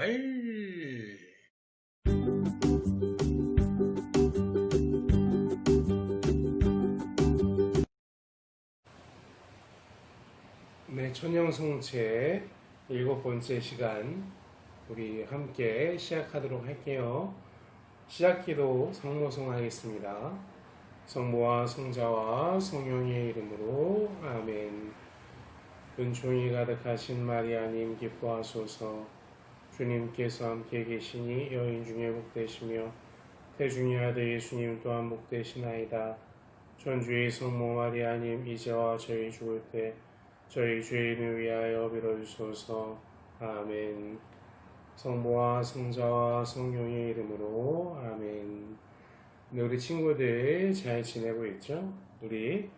출발! 네, 천형성체 7번째 시간 우리 함께 시작하도록 할게요. 시작기도 성모송하겠습니다. 성모와 성자와 성령의 이름으로 아멘. 은총이 가득하신 마리아님 기뻐하소서. 주님께서 함께 계시니 여인 중에 복되시며 태중의 아들 예수님 또한 복되시나이다. 전주의 성모 마리아님 이제와 저희 죽을 때 저희 죄인을 위하여 빌어주소서. 아멘. 성부와 성자와 성령의 이름으로 아멘. 네, 우리 친구들 잘 지내고 있죠? 우리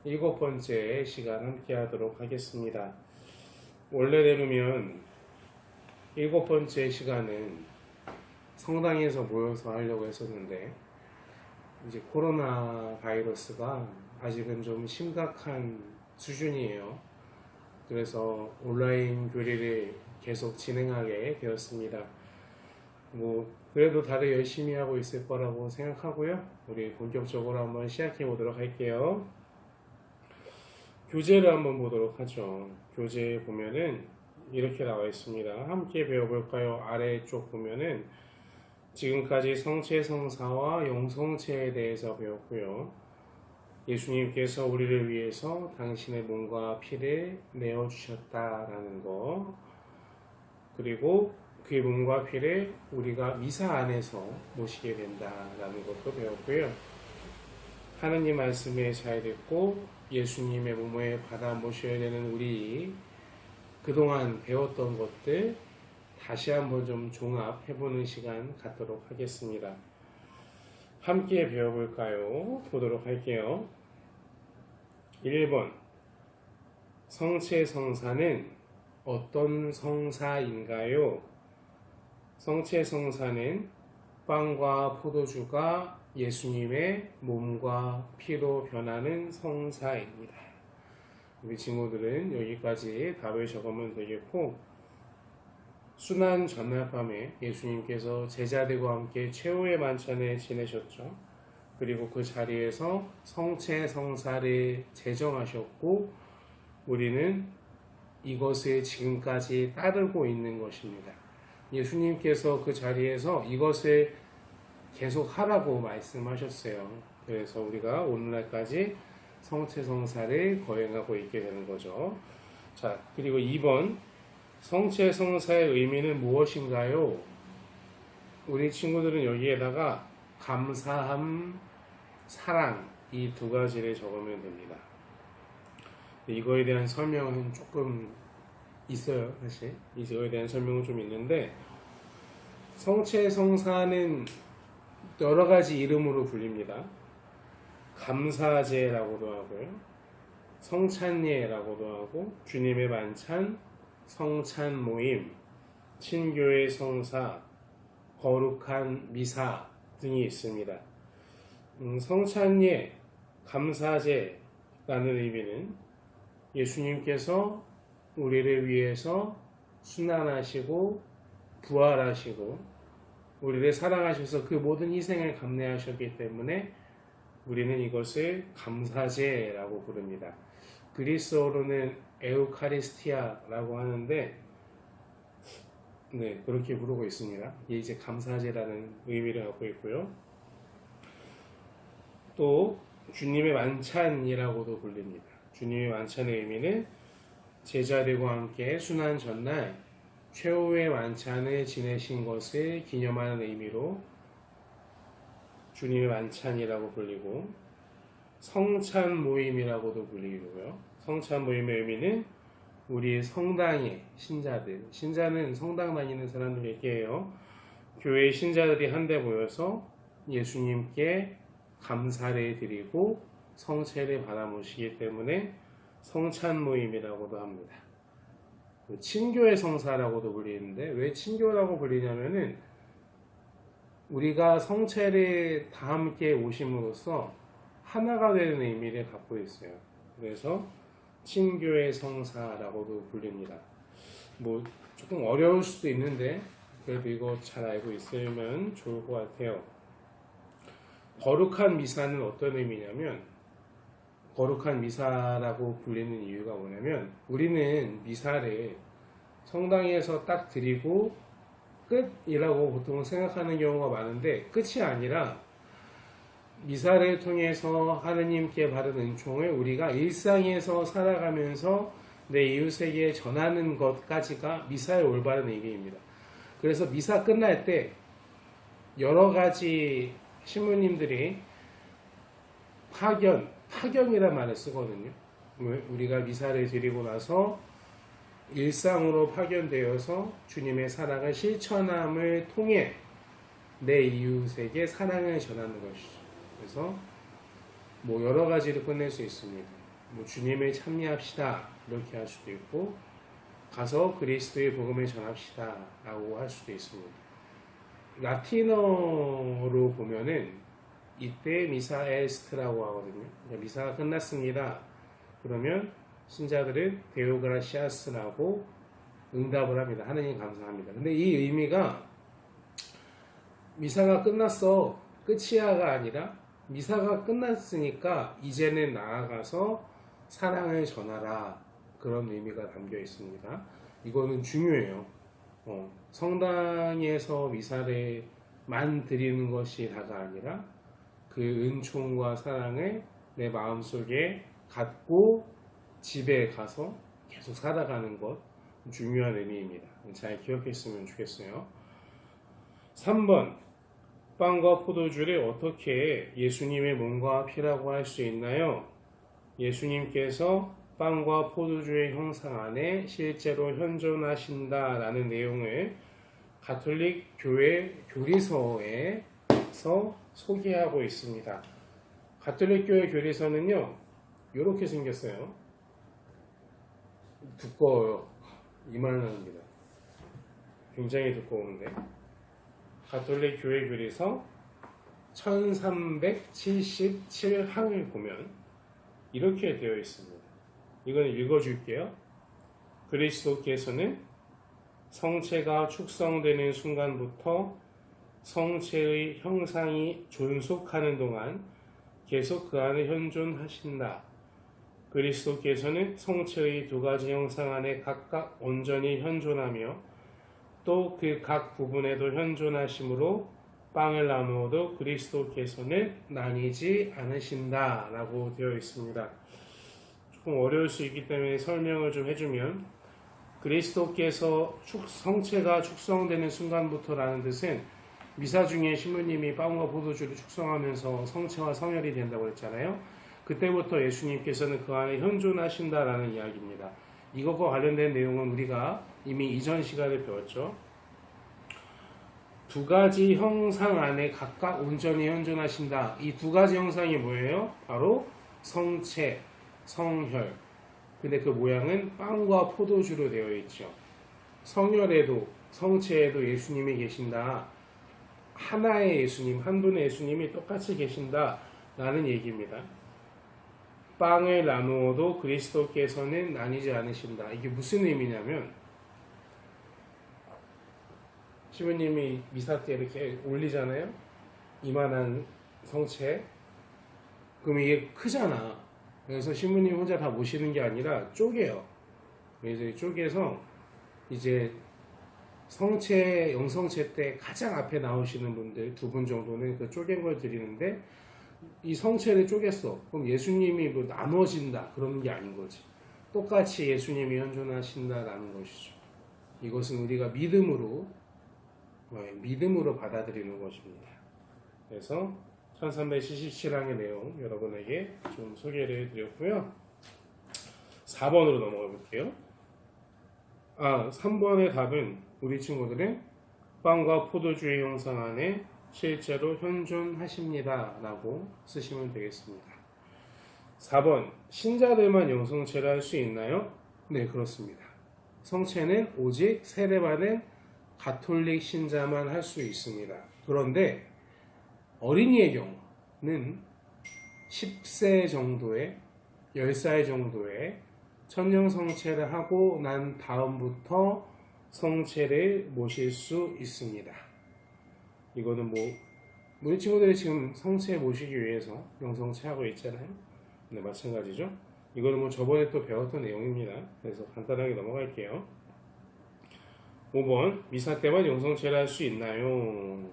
7번째 시간 함께 하도록 하겠습니다. 원래대로면 7번째 시간은 성당에서 모여서 하려고 했었는데 이제 코로나 바이러스가 아직은 좀 심각한 수준이에요. 그래서 온라인 교리를 계속 진행하게 되었습니다. 그래도 다들 열심히 하고 있을 거라고 생각하고요. 우리 본격적으로 한번 시작해 보도록 할게요. 교재를 한번 보도록 하죠. 교재에 보면은 이렇게 나와 있습니다. 함께 배워볼까요? 아래쪽 보면은 지금까지 성체, 성사와 영성체에 대해서 배웠고요. 예수님께서 우리를 위해서 당신의 몸과 피를 내어주셨다라는 거, 그리고 그의 몸과 피를 우리가 미사 안에서 모시게 된다라는 것도 배웠고요. 하느님 말씀에 잘 듣고 예수님의 몸에 받아 모셔야 되는 우리 그동안 배웠던 것들 다시 한번 좀 종합해보는 시간 갖도록 하겠습니다. 함께 배워볼까요? 보도록 할게요. 1번 성체 성사는 어떤 성사인가요? 성체 성사는 빵과 포도주가 예수님의 몸과 피로 변하는 성사입니다. 우리 친구들은 여기까지 답을 적으면 되겠고, 순환 전날 밤에 예수님께서 제자들과 함께 최후의 만찬을 지내셨죠. 그리고 그 자리에서 성체 성사를 제정하셨고 우리는 이것을 지금까지 따르고 있는 것입니다. 예수님께서 그 자리에서 이것을 계속 하라고 말씀하셨어요. 그래서 우리가 오늘날까지 성체 성사를 거행하고 있게 되는 거죠. 자, 그리고 2번 성체 성사의 의미는 무엇인가요? 우리 친구들은 여기에다가 감사함, 사랑 이 두 가지를 적으면 됩니다. 이거에 대한 설명은 조금 있어요. 사실 이거에 대한 설명은 좀 있는데, 성체 성사는 여러 가지 이름으로 불립니다. 감사제라고도 하고요, 성찬예라고도 하고, 주님의 만찬, 성찬 모임, 친교의 성사, 거룩한 미사 등이 있습니다. 성찬예, 감사제라는 의미는 예수님께서 우리를 위해서 순환하시고 부활하시고 우리를 사랑하셔서 그 모든 희생을 감내하셨기 때문에 우리는 이것을 감사제라고 부릅니다. 그리스어로는 에우카리스티아라고 하는데, 네, 그렇게 부르고 있습니다. 이게 이제 감사제라는 의미를 갖고 있고요. 또 주님의 만찬이라고도 불립니다. 주님의 만찬의 의미는 제자들과 함께 순환 전날 최후의 만찬을 지내신 것을 기념하는 의미로 주님의 만찬이라고 불리고, 성찬 모임이라고도 불리고요. 성찬 모임의 의미는 우리 성당의 신자들, 신자는 성당 다니는 사람들 얘기해요. 교회의 신자들이 한데 모여서 예수님께 감사를 드리고 성체를 받아 모시기 때문에 성찬 모임이라고도 합니다. 친교의 성사라고도 불리는데, 왜 친교라고 불리냐면은 우리가 성체를 다 함께 오심으로써 하나가 되는 의미를 갖고 있어요. 그래서 친교의 성사라고도 불립니다. 조금 어려울 수도 있는데 그래도 이거 잘 알고 있으면 좋을 것 같아요. 거룩한 미사는 어떤 의미냐면, 거룩한 미사라고 불리는 이유가 뭐냐면, 우리는 미사를 성당에서 딱 드리고 끝이라고 보통 생각하는 경우가 많은데, 끝이 아니라 미사를 통해서 하느님께 받은 은총을 우리가 일상에서 살아가면서 내 이웃에게 전하는 것까지가 미사의 올바른 의미입니다. 그래서 미사 끝날 때 여러 가지 신부님들이 파견이란 말을 쓰거든요. 우리가 미사를 드리고 나서 일상으로 파견되어서 주님의 사랑을 실천함을 통해 내 이웃에게 사랑을 전하는 것이죠. 그래서 뭐 여러 가지로 끝낼 수 있습니다. 뭐 주님을 참여합시다 이렇게 할 수도 있고, 가서 그리스도의 복음을 전합시다 라고 할 수도 있습니다. 라틴어로 보면은 이때 미사 에스트라고 하거든요. 미사가 끝났습니다. 그러면 신자들은 데오 그라시아스라고 응답을 합니다. 하느님 감사합니다. 근데 이 의미가 미사가 끝났어, 끝이야가 아니라 미사가 끝났으니까 이제는 나아가서 사랑을 전하라, 그런 의미가 담겨 있습니다. 이거는 중요해요. 성당에서 미사를만 드리는 것이 다가 아니라 그 은총과 사랑을 내 마음속에 갖고 집에 가서 계속 살아가는 것, 중요한 의미입니다. 잘 기억했으면 좋겠어요. 3번, 빵과 포도주를 어떻게 예수님의 몸과 피라고 할 수 있나요? 예수님께서 빵과 포도주의 형상 안에 실제로 현존하신다라는 내용을 가톨릭 교회 교리서에서 소개하고 있습니다. 가톨릭 교회 교리서는요, 이렇게 생겼어요. 두꺼워요. 이만합니다. 굉장히 두꺼운데, 가톨릭 교회 교리서 1377항을 보면 이렇게 되어 있습니다. 이건 읽어줄게요. 그리스도께서는 성체가 축성되는 순간부터 성체의 형상이 존속하는 동안 계속 그 안에 현존하신다. 그리스도께서는 성체의 두 가지 형상 안에 각각 온전히 현존하며 또 그 각 부분에도 현존하심으로 빵을 나누어도 그리스도께서는 나뉘지 않으신다 라고 되어 있습니다. 조금 어려울 수 있기 때문에 설명을 좀 해주면, 그리스도께서 성체가 축성되는 순간부터라는 뜻은 미사 중에 신부님이 빵과 포도주를 축성하면서 성체와 성혈이 된다고 했잖아요. 그때부터 예수님께서는 그 안에 현존하신다라는 이야기입니다. 이것과 관련된 내용은 우리가 이미 이전 시간에 배웠죠. 두 가지 형상 안에 각각 온전히 현존하신다. 이 두 가지 형상이 뭐예요? 바로 성체, 성혈. 근데 그 모양은 빵과 포도주로 되어 있죠. 성혈에도 성체에도 예수님이 계신다. 하나의 예수님, 한 분의 예수님이 똑같이 계신다 라는 얘기입니다. 빵을 나누어도 그리스도께서는 나뉘지 않으신다. 이게 무슨 의미냐면, 시부님이 미사 때 이렇게 올리잖아요. 이만한 성체. 그럼 이게 크잖아. 그래서 신부님 혼자 다 모시는 게 아니라 쪼개요. 그래서 쪼개서 이제 성체, 영성체 때 가장 앞에 나오시는 분들 두 분 정도는 그 쪼갠 걸 드리는데, 이 성체를 쪼갰어. 그럼 예수님이 뭐 나눠진다 그러는 게 아닌 거지. 똑같이 예수님이 현존하신다라는 것이죠. 이것은 우리가 믿음으로 받아들이는 것입니다. 그래서 1377항의 내용 여러분에게 좀 소개를 해드렸고요. 4번으로 넘어가 볼게요. 3번의 답은 우리 친구들은 빵과 포도주의 형상 안에 실제로 현존하십니다 라고 쓰시면 되겠습니다. 4번, 신자들만 영성체를 할 수 있나요? 네, 그렇습니다. 성체는 오직 세례받은 가톨릭 신자만 할 수 있습니다. 그런데 어린이의 경우는 10세 정도의 10살 정도의 천년성체를 하고 난 다음부터 성체를 모실 수 있습니다. 이거는 우리 친구들이 지금 성체 모시기 위해서 영성체 하고 있잖아요. 네, 마찬가지죠. 이거는 저번에 또 배웠던 내용입니다. 그래서 간단하게 넘어갈게요. 5번 미사 때만 영성체를 할 수 있나요?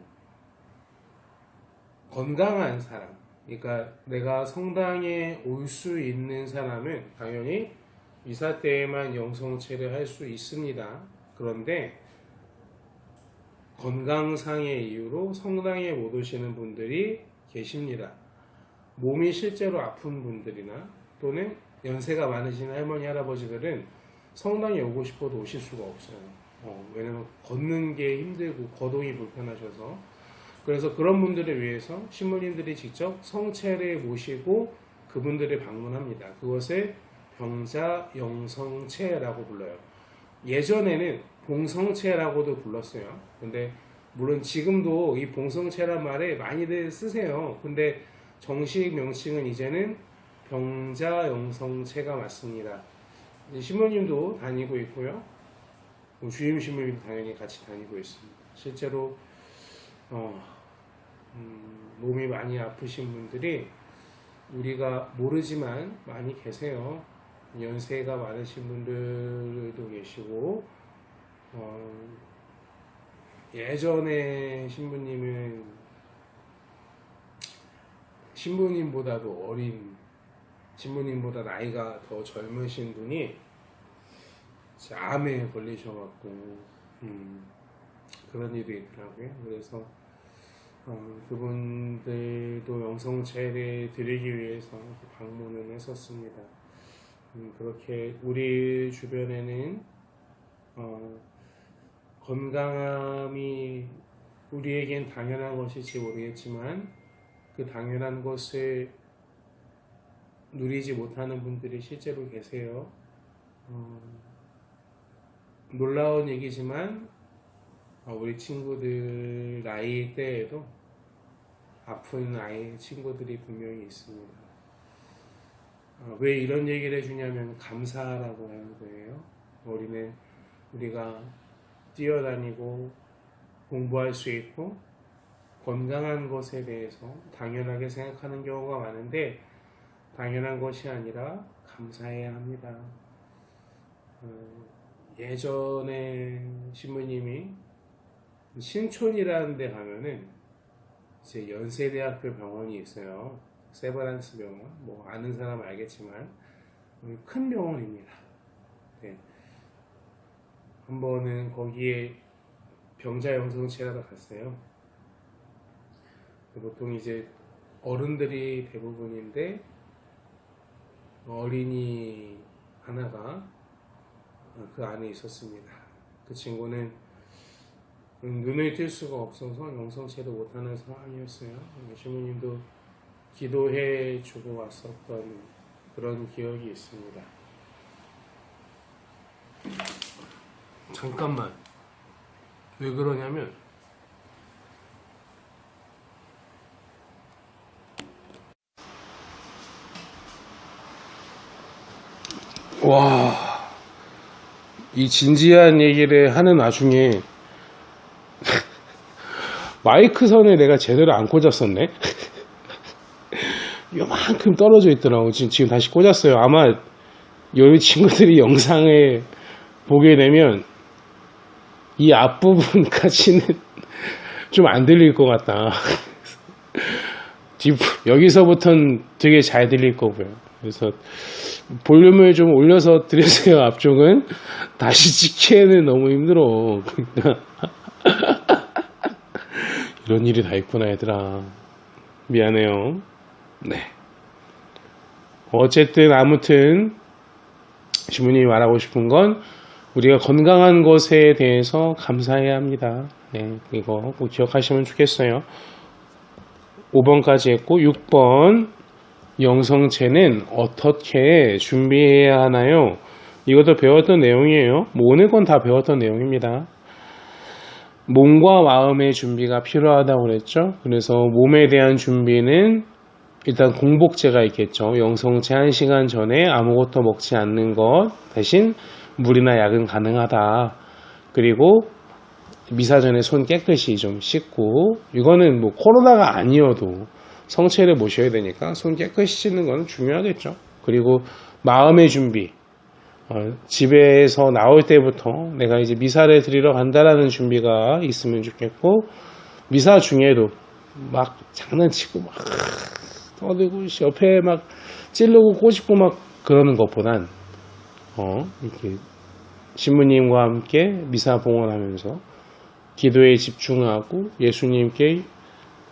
건강한 사람, 그러니까 내가 성당에 올 수 있는 사람은 당연히 미사 때에만 영성체를 할 수 있습니다. 그런데 건강상의 이유로 성당에 못 오시는 분들이 계십니다. 몸이 실제로 아픈 분들이나 또는 연세가 많으신 할머니, 할아버지들은 성당에 오고 싶어도 오실 수가 없어요. 왜냐면 걷는 게 힘들고 거동이 불편하셔서. 그래서 그런 분들을 위해서 신부님들이 직접 성체를 모시고 그분들을 방문합니다. 그것을 병자 영성체라고 불러요. 예전에는 봉성체라고도 불렀어요. 근데 물론 지금도 이 봉성체란 말을 많이들 쓰세요. 근데 정식 명칭은 이제는 병자 영성체가 맞습니다. 신부님도 다니고 있고요. 주임 신부님도 당연히 같이 다니고 있습니다. 실제로 몸이 많이 아프신 분들이 우리가 모르지만 많이 계세요. 연세가 많으신 분들도 계시고, 예전에 신부님보다도 어린, 신부님보다 나이가 더 젊으신 분이 암에 걸리셔갖고 그런 일이 있더라고요. 그래서 그분들도 영성체를 드리기 위해서 방문을 했었습니다. 그렇게 우리 주변에는 건강함이 우리에겐 당연한 것일지 모르겠지만 그 당연한 것을 누리지 못하는 분들이 실제로 계세요. 놀라운 얘기지만 우리 친구들 나이대에도 아픈 친구들이 분명히 있습니다. 왜 이런 얘기를 해주냐면 감사라고 하는 거예요. 우리가 뛰어다니고 공부할 수 있고 건강한 것에 대해서 당연하게 생각하는 경우가 많은데 당연한 것이 아니라 감사해야 합니다. 예전에 신부님이 신촌이라는 데 가면은 이제 연세대학교 병원이 있어요. 세브란스 병원, 아는 사람 알겠지만 큰 병원입니다. 네. 한 번은 거기에 병자 영성체하러 갔어요. 보통 이제 어른들이 대부분인데 어린이 하나가 그 안에 있었습니다. 그 친구는 눈을 뜰 수가 없어서 영성체도 못하는 상황이었어요. 신부님도 기도해 주고 왔었던 그런 기억이 있습니다. 잠깐만, 왜 그러냐면 이 진지한 얘기를 하는 와중에 마이크 선에 내가 제대로 안 꽂았었네. 요만큼 떨어져 있더라고. 지금 다시 꽂았어요. 아마 여기 친구들이 영상을 보게 되면 이 앞부분까지는 좀 안 들릴 것 같다. 여기서부터는 되게 잘 들릴 거고요. 그래서 볼륨을 좀 올려서 들으세요. 앞쪽은 다시 찍기에는 너무 힘들어. 이런 일이 다 있구나 얘들아. 미안해요. 네. 어쨌든 아무튼 주문님이 말하고 싶은 건 우리가 건강한 것에 대해서 감사해야 합니다. 네, 이거 꼭 기억하시면 좋겠어요. 5번까지 했고 6번 영성체는 어떻게 준비해야 하나요? 이것도 배웠던 내용이에요. 오늘 건 다 배웠던 내용입니다. 몸과 마음의 준비가 필요하다고 그랬죠. 그래서 몸에 대한 준비는 일단 공복제가 있겠죠. 영성체 1시간 전에 아무것도 먹지 않는 것 대신 물이나 약은 가능하다. 그리고 미사 전에 손 깨끗이 좀 씻고, 이거는 뭐 코로나가 아니어도 성체를 모셔야 되니까 손 깨끗이 씻는 건 중요하겠죠. 그리고 마음의 준비, 집에서 나올 때부터 내가 이제 미사를 드리러 간다라는 준비가 있으면 좋겠고, 미사 중에도 막 장난치고 막 떠들고 옆에 막 찌르고 꼬집고 막 그러는 것보단 이렇게 신부님과 함께 미사 봉헌하면서 기도에 집중하고 예수님께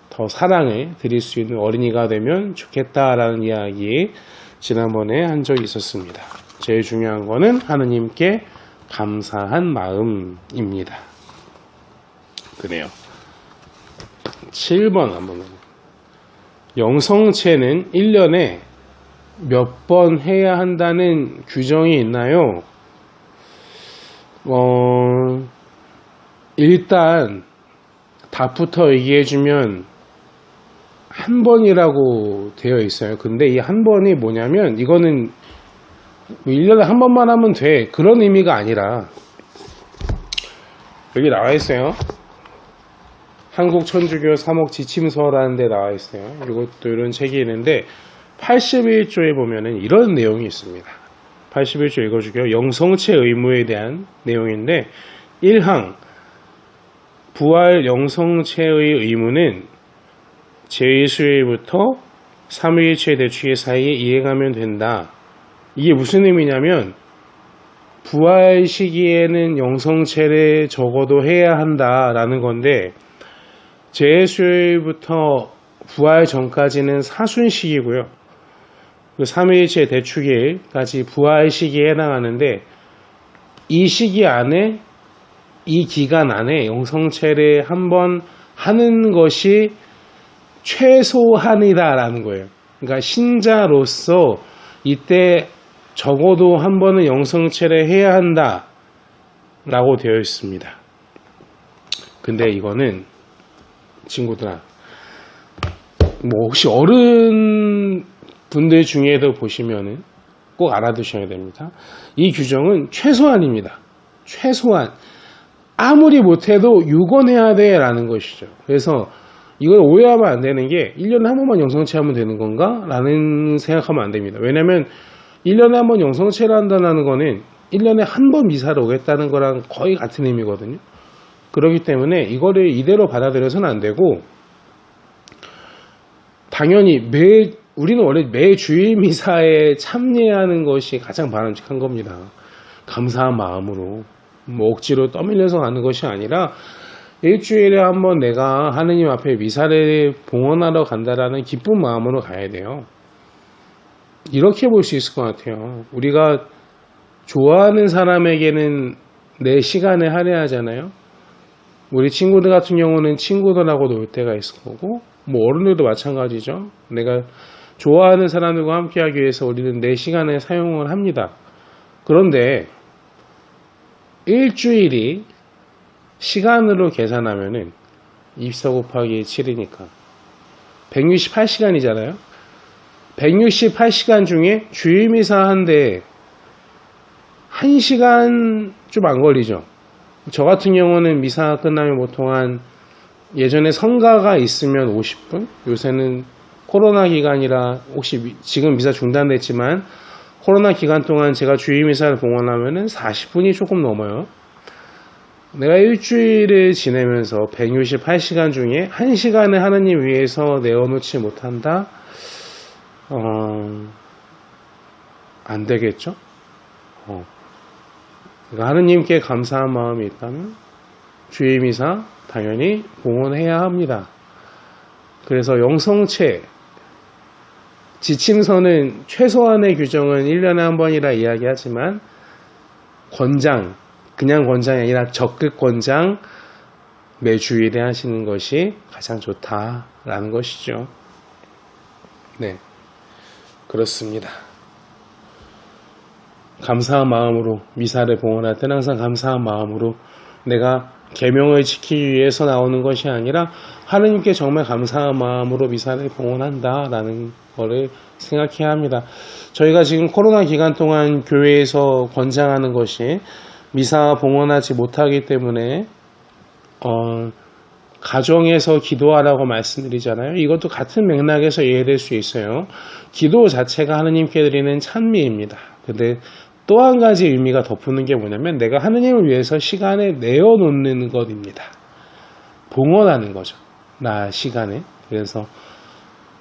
더 사랑을 드릴 수 있는 어린이가 되면 좋겠다라는 이야기 지난번에 한 적이 있었습니다. 제일 중요한 거는 하느님께 감사한 마음입니다. 그래요. 7번 한번. 영성체는 1년에 몇 번 해야 한다는 규정이 있나요? 일단 답부터 얘기해주면 한 번이라고 되어 있어요. 근데 이 한 번이 뭐냐면, 이거는 1년에 한 번만 하면 돼, 그런 의미가 아니라, 여기 나와 있어요. 한국천주교 3억 지침서라는 데 나와 있어요. 이것도 이런 책이 있는데 81조에 보면은 이런 내용이 있습니다. 81조 읽어주게요. 영성체 의무에 대한 내용인데, 1항 부활 영성체의 의무는 제1수요일부터 3일째 대축일 사이에 이행하면 된다. 이게 무슨 의미냐면, 부활 시기에는 영성체를 적어도 해야 한다라는 건데, 제1수요일부터 부활 전까지는 사순식이고요. 그 3일째 대축일까지 부활 시기에 해당하는데, 이 시기 안에, 이 기간 안에 영성체를 한번 하는 것이 최소한이다라는 거예요. 그러니까 신자로서 이때 적어도 한 번은 영성체를 해야 한다 라고 되어 있습니다. 근데 이거는 친구들아, 뭐 혹시 어른 분들 중에도 보시면은 꼭 알아두셔야 됩니다. 이 규정은 최소한입니다. 최소한. 아무리 못해도 6원 해야 돼 라는 것이죠. 그래서 이걸 오해하면 안 되는 게, 1년에 한 번만 영성체 하면 되는 건가? 라는 생각하면 안 됩니다. 왜냐면 1년에 한 번 영성체를 한다는 거는 1년에 한 번 미사를 오겠다는 거랑 거의 같은 의미거든요. 그렇기 때문에 이거를 이대로 받아들여서는 안 되고, 당연히 우리는 원래 매 주일 미사에 참여하는 것이 가장 바람직한 겁니다. 감사한 마음으로, 뭐 억지로 떠밀려서 가는 것이 아니라, 일주일에 한 번 내가 하느님 앞에 미사를 봉헌하러 간다라는 기쁜 마음으로 가야 돼요. 이렇게 볼 수 있을 것 같아요. 우리가 좋아하는 사람에게는 내 시간을 할애하잖아요. 우리 친구들 같은 경우는 친구들하고 놀 때가 있을 거고, 뭐 어른들도 마찬가지죠. 내가 좋아하는 사람들과 함께 하기 위해서 우리는 내 시간을 사용을 합니다. 그런데 일주일이 시간으로 계산하면은 24 곱하기 7이니까 168시간이잖아요. 168시간 중에 주일미사 한데 1시간 좀 안 걸리죠. 저 같은 경우는 미사 끝나면 보통 예전에 성가가 있으면 50분, 요새는 코로나 기간이라 혹시 지금 미사 중단됐지만 코로나 기간 동안 제가 주일미사를 봉헌하면은 40분이 조금 넘어요. 내가 일주일을 지내면서 168시간 중에 1시간을 하느님 위해서 내어놓지 못한다? 안 되겠죠? 그러니까 하느님께 감사한 마음이 있다면 주일미사 당연히 봉헌해야 합니다. 그래서 영성체 지침서는 최소한의 규정은 1년에 한 번이라 이야기하지만, 그냥 권장이 아니라 적극 권장, 매 주일에 하시는 것이 가장 좋다라는 것이죠. 네, 그렇습니다. 감사한 마음으로 미사를 봉헌할 때는 항상 감사한 마음으로, 내가 계명을 지키기 위해서 나오는 것이 아니라 하느님께 정말 감사한 마음으로 미사를 봉헌한다라는 거를 생각해야 합니다. 저희가 지금 코로나 기간 동안 교회에서 권장하는 것이 미사 봉헌하지 못하기 때문에 가정에서 기도하라고 말씀드리잖아요. 이것도 같은 맥락에서 이해될 수 있어요. 기도 자체가 하느님께 드리는 찬미입니다. 근데 또 한 가지 의미가 덧붙는 게 뭐냐면 내가 하느님을 위해서 시간을 내어놓는 것입니다. 봉헌하는 거죠. 나 시간에. 그래서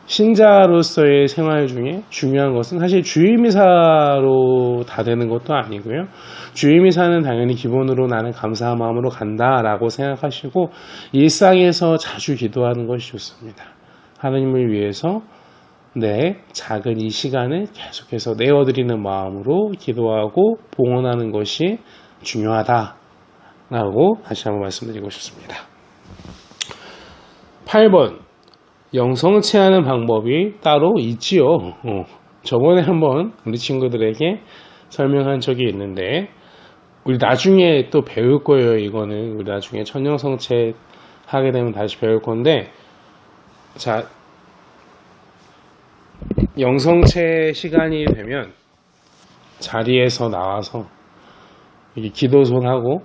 신자로서의 생활 중에 중요한 것은 사실 주일미사로 다 되는 것도 아니고요. 주일미사는 당연히 기본으로 나는 감사한 마음으로 간다라고 생각하시고 일상에서 자주 기도하는 것이 좋습니다. 하나님을 위해서 내 작은 이 시간을 계속해서 내어드리는 마음으로 기도하고 봉헌하는 것이 중요하다라고 다시 한번 말씀드리고 싶습니다. 8번 영성체하는 방법이 따로 있지요. 저번에 한번 우리 친구들에게 설명한 적이 있는데 우리 나중에 또 배울 거예요. 이거는 우리 나중에 천영성체 하게 되면 다시 배울 건데, 자, 영성체 시간이 되면 자리에서 나와서 이렇게 기도손하고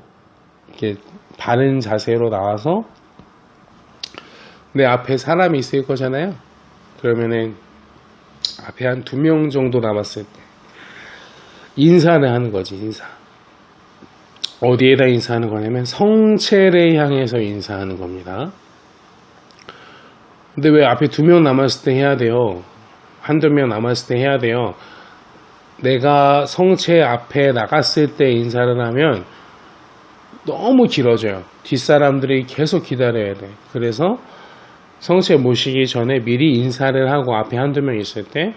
이렇게 바른 자세로 나와서 내 앞에 사람이 있을 거잖아요. 그러면은 앞에 한 2명 정도 남았을 때 인사를 하는 거지. 인사. 어디에다 인사하는 거냐면 성체를 향해서 인사하는 겁니다. 근데 왜 앞에 2명 남았을 때 해야 돼요? 한두 명 남았을 때 해야 돼요? 내가 성체 앞에 나갔을 때 인사를 하면 너무 길어져요. 뒷사람들이 계속 기다려야 돼. 그래서 성체 모시기 전에 미리 인사를 하고 앞에 한두 명 있을 때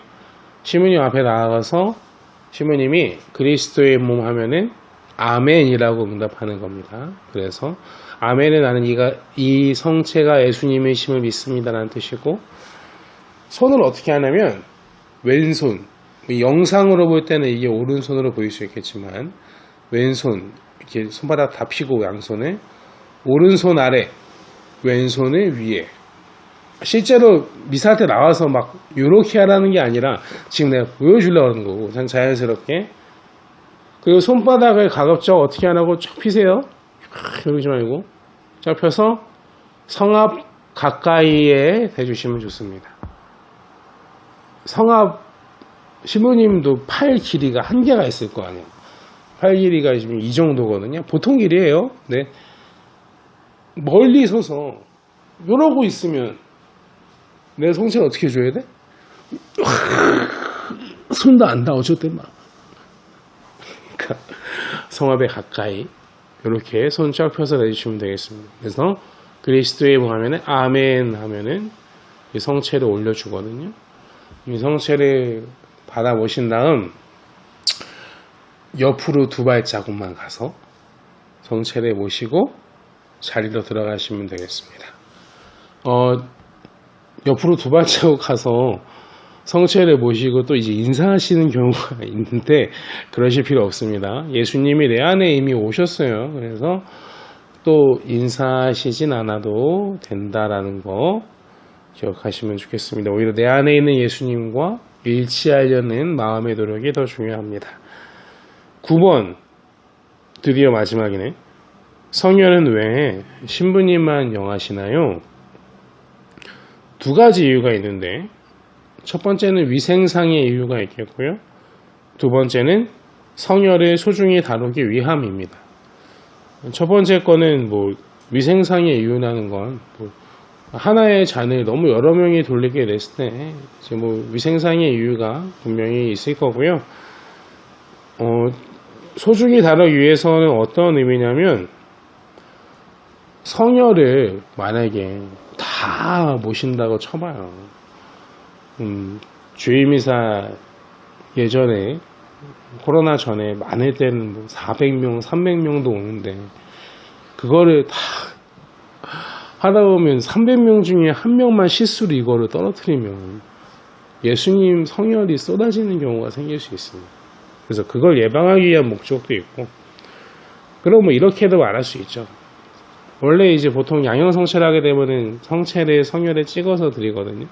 시모님 앞에 나가서 시모님이 그리스도의 몸 하면은 아멘이라고 응답하는 겁니다. 그래서 아멘은 나는 이 성체가 예수님의 심을 믿습니다라는 뜻이고, 손을 어떻게 하냐면 왼손, 영상으로 볼 때는 이게 오른손으로 보일 수 있겠지만 왼손 이렇게 손바닥 다 펴고 양손을 오른손 아래 왼손을 위에, 실제로 미사 때 나와서 막 요렇게 하라는 게 아니라 지금 내가 보여주려고 하는 거고 그냥 자연스럽게. 그리고 손바닥을 가급적 어떻게 하라고 쫙 펴세요. 이러지 말고 쫙 펴서 성앞 가까이에 대주시면 좋습니다. 성앞 시부님도 팔 길이가 한계가 있을 거 아니에요. 팔 길이가 지금 이 정도거든요. 보통 길이에요. 네. 멀리 서서 이러고 있으면 내 성체를 어떻게 줘야 돼? 손도 안 닿아. 어쩔 땐 막. 그러니까 성압에 가까이 이렇게 손 쫙 펴서 내주시면 되겠습니다. 그래서 그리스도의 몸 하면은 아멘 하면은 이 성체를 올려주거든요. 이 성체를 받아 모신 다음 옆으로 2발자국만 가서 성체를 모시고 자리로 들어가시면 되겠습니다. 옆으로 2발자국 가서 성체를 모시고 또 이제 인사하시는 경우가 있는데 그러실 필요 없습니다. 예수님이 내 안에 이미 오셨어요. 그래서 또 인사하시진 않아도 된다라는 거 기억하시면 좋겠습니다. 오히려 내 안에 있는 예수님과 일치하려는 마음의 노력이 더 중요합니다. 9번, 드디어 마지막이네. 성혈은 왜 신부님만 영하시나요? 2가지 이유가 있는데, 첫 번째는 위생상의 이유가 있겠고요. 2번째는 성혈을 소중히 다루기 위함입니다. 첫 번째 거는 위생상의 이유라는 건 하나의 잔을 너무 여러 명이 돌리게 됐을 때 이제 위생상의 이유가 분명히 있을 거고요. 소중히 다루기 위해서는 어떤 의미냐면, 성혈을 만약에 다 모신다고 쳐봐요. 주일미사 예전에 코로나 전에 많을 때는 400명, 300명도 오는데 그거를 다 하다 보면 300명 중에 1명만 실수로 이거를 떨어뜨리면 예수님 성혈이 쏟아지는 경우가 생길 수 있습니다. 그래서 그걸 예방하기 위한 목적도 있고, 그럼 이렇게도 말할 수 있죠. 원래 이제 보통 양형성체를 하게 되면은 성체를 성혈에 찍어서 드리거든요.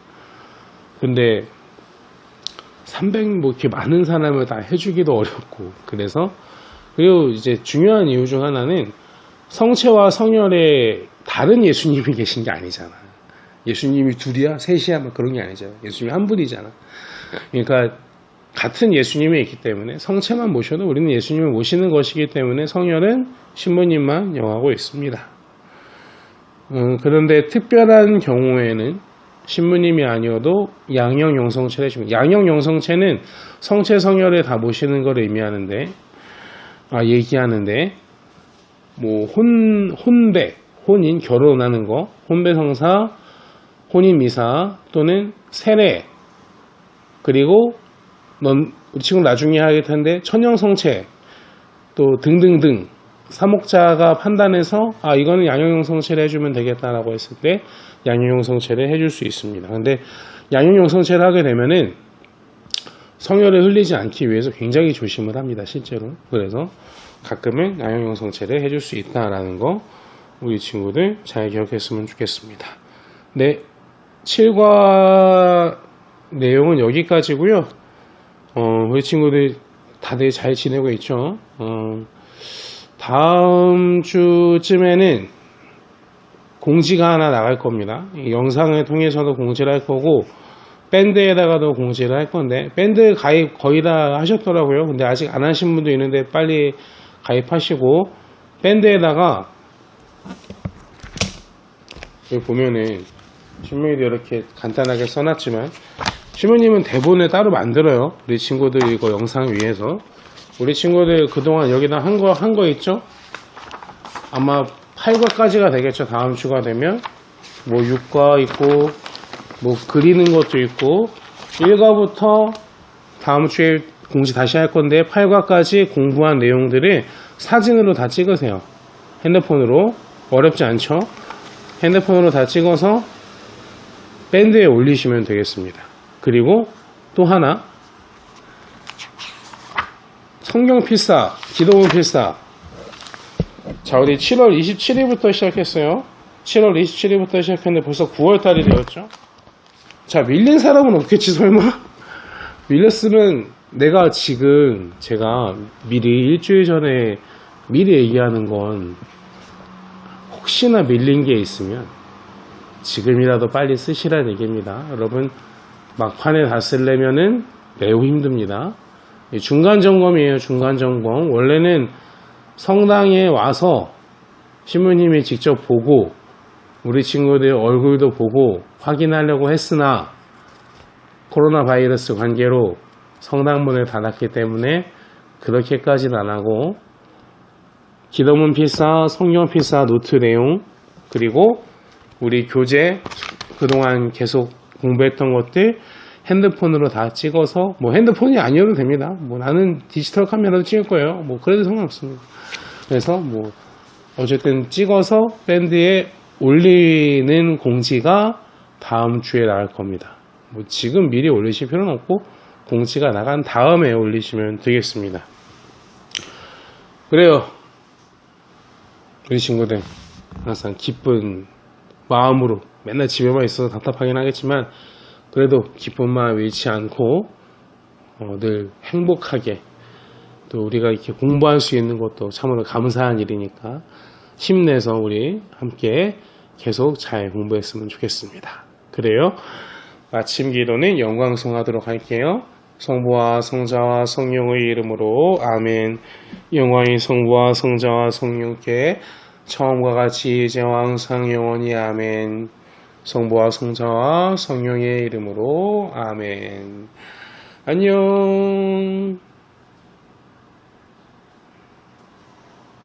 근데 300 이렇게 많은 사람을 다 해주기도 어렵고, 그래서 그리고 이제 중요한 이유 중 하나는 성체와 성혈에 다른 예수님이 계신 게 아니잖아. 예수님이 둘이야, 셋이야, 뭐 그런 게 아니잖아. 예수님이 한 분이잖아. 그러니까 같은 예수님이 있기 때문에 성체만 모셔도 우리는 예수님을 모시는 것이기 때문에 성혈은 신부님만 영하고 있습니다. 그런데 특별한 경우에는 신부님이 아니어도 양형 영성체를 해줍니다. 양형 영성체는 성체 성혈에 다 모시는 걸 의미하는데, 얘기하는데, 뭐 혼배, 혼인 결혼하는 거, 혼배 성사, 혼인 미사 또는 세례, 그리고 우리 친구 나중에 하게 텐데 천형 성체 또 등등등 사목자가 판단해서 이거는 양형용 성체를 해주면 되겠다라고 했을 때 양형용 성체를 해줄 수 있습니다. 근데 양형용 성체를 하게 되면은 성혈을 흘리지 않기 위해서 굉장히 조심을 합니다, 실제로. 그래서 가끔은 양형용 성체를 해줄 수 있다라는 거 우리 친구들 잘 기억했으면 좋겠습니다. 네, 7과 내용은 여기까지고요. 우리 친구들 다들 잘 지내고 있죠? 다음 주쯤에는 공지가 하나 나갈 겁니다. 이 영상을 통해서도 공지를 할 거고 밴드에다가도 공지를 할 건데, 밴드 가입 거의 다 하셨더라고요. 근데 아직 안 하신 분도 있는데 빨리 가입하시고, 밴드에다가 여기 보면은 신부님도 이렇게 간단하게 써놨지만 신부님은 대본을 따로 만들어요. 우리 친구들 이거 영상 위해서. 우리 친구들 그동안 여기다 한 거 있죠? 아마 8과까지가 되겠죠. 다음 주가 되면 뭐 6과 있고 뭐 그리는 것도 있고 1과부터 다음 주에 공지 다시 할 건데 8과까지 공부한 내용들을 사진으로 다 찍으세요. 핸드폰으로. 어렵지 않죠? 핸드폰으로 다 찍어서 밴드에 올리시면 되겠습니다. 그리고 또 하나, 성경 필사, 기도문 필사. 자, 우리 7월 27일부터 시작했어요. 7월 27일부터 시작했는데 벌써 9월달이 되었죠. 자, 밀린 사람은 없겠지 설마? 밀렸으면 내가 지금 제가 미리 일주일 전에 미리 얘기하는 건 혹시나 밀린 게 있으면 지금이라도 빨리 쓰시라는 얘기입니다. 여러분, 막판에 다 쓰려면은 매우 힘듭니다. 중간 점검이에요. 중간 점검. 원래는 성당에 와서 신부님이 직접 보고 우리 친구들 얼굴도 보고 확인하려고 했으나 코로나 바이러스 관계로 성당문을 닫았기 때문에 그렇게까지는 안 하고 기도문 필사, 성경 필사 노트 내용, 그리고 우리 교재 그동안 계속 공부했던 것들 핸드폰으로 다 찍어서, 뭐 핸드폰이 아니어도 됩니다. 뭐 나는 디지털 카메라도 찍을 거예요. 뭐 그래도 상관없습니다. 그래서 뭐 어쨌든 찍어서 밴드에 올리는 공지가 다음 주에 나갈 겁니다. 뭐 지금 미리 올리실 필요는 없고 공지가 나간 다음에 올리시면 되겠습니다. 그래요. 우리 친구들 항상 기쁜 마음으로, 맨날 집에만 있어서 답답하긴 하겠지만 그래도 기쁜 마음 잃지 않고 늘 행복하게, 또 우리가 이렇게 공부할 수 있는 것도 참으로 감사한 일이니까 힘내서 우리 함께 계속 잘 공부했으면 좋겠습니다. 그래요. 마침 기도는 영광송하도록 할게요. 성부와 성자와 성령의 이름으로 아멘. 영광이 성부와 성자와 성령께 처음과 같이 이제와 항상 영원히 아멘. 성부와 성자와 성령의 이름으로 아멘. 안녕.